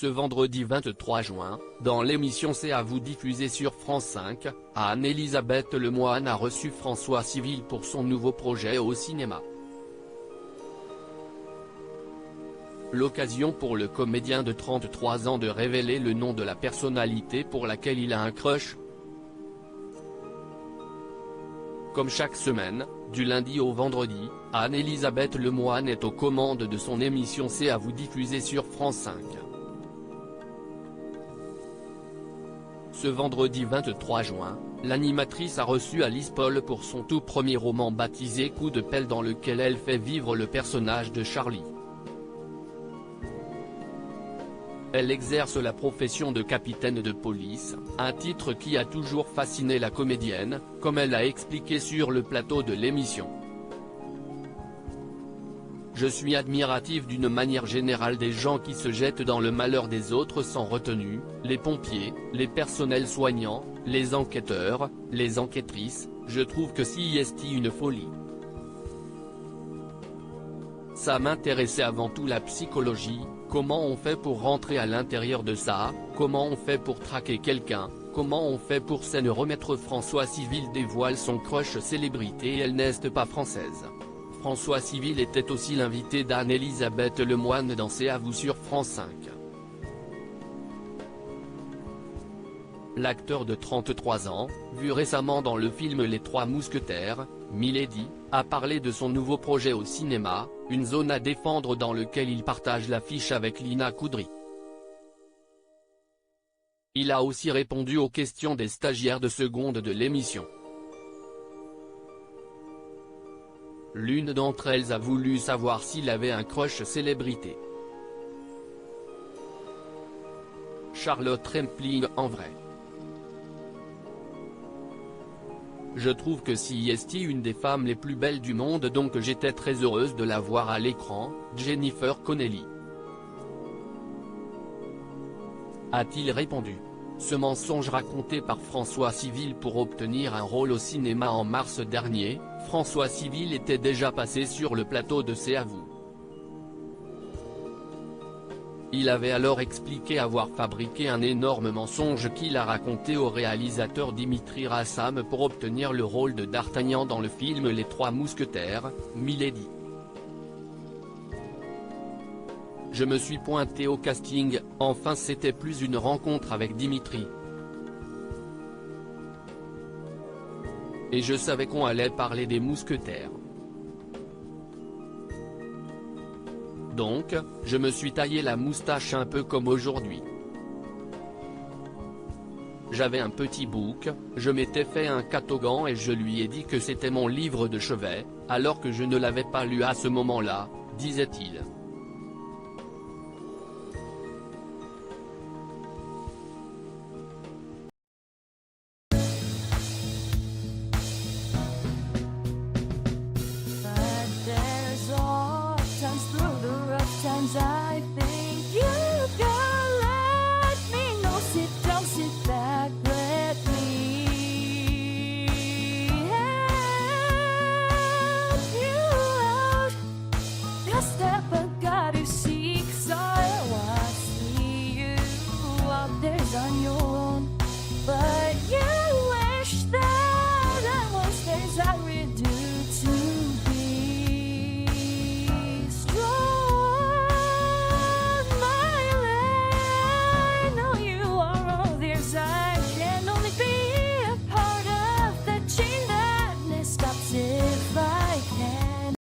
Ce vendredi 23 juin, dans l'émission C'est à vous diffusée sur France 5, Anne-Elisabeth Lemoine a reçu François Civil pour son nouveau projet au cinéma. L'occasion pour le comédien de 33 ans de révéler le nom de la personnalité pour laquelle il a un crush. Comme chaque semaine, du lundi au vendredi, Anne-Elisabeth Lemoine est aux commandes de son émission C'est à vous diffusée sur France 5. Ce vendredi 23 juin, l'animatrice a reçu Alice Paul pour son tout premier roman baptisé Coup de pelle dans lequel elle fait vivre le personnage de Charlie. Elle exerce la profession de capitaine de police, un titre qui a toujours fasciné la comédienne, comme elle a expliqué sur le plateau de l'émission. Je suis admirative d'une manière générale des gens qui se jettent dans le malheur des autres sans retenue, les pompiers, les personnels soignants, les enquêteurs, les enquêtrices, je trouve que c'est une folie. Ça m'intéressait avant tout la psychologie, comment on fait pour rentrer à l'intérieur de ça, comment on fait pour traquer quelqu'un, comment on fait pour se remettre. François Civil dévoile son crush célébrité et elle n'est pas française. François Civil était aussi l'invité d'Anne-Elisabeth Lemoine dans C'est à vous sur France 5. L'acteur de 33 ans, vu récemment dans le film Les Trois Mousquetaires, Milady, a parlé de son nouveau projet au cinéma, Une zone à défendre dans lequel il partage l'affiche avec Lina Coudry. Il a aussi répondu aux questions des stagiaires de seconde de l'émission. L'une d'entre elles a voulu savoir s'il avait un crush célébrité. Charlotte Rampling en vrai. Je trouve que c'est une des femmes les plus belles du monde donc j'étais très heureuse de la voir à l'écran, Jennifer Connelly. A-t-il répondu. Ce mensonge raconté par François Civil pour obtenir un rôle au cinéma en mars dernier, François Civil était déjà passé sur le plateau de C'est à vous. Il avait alors expliqué avoir fabriqué un énorme mensonge qu'il a raconté au réalisateur Dimitri Rassam pour obtenir le rôle de D'Artagnan dans le film Les Trois Mousquetaires, Milady. Je me suis pointé au casting, enfin c'était plus une rencontre avec Dimitri. Et je savais qu'on allait parler des mousquetaires. Donc, je me suis taillé la moustache un peu comme aujourd'hui. J'avais un petit bouc, je m'étais fait un catogan et je lui ai dit que c'était mon livre de chevet, alors que je ne l'avais pas lu à ce moment-là, disait-il.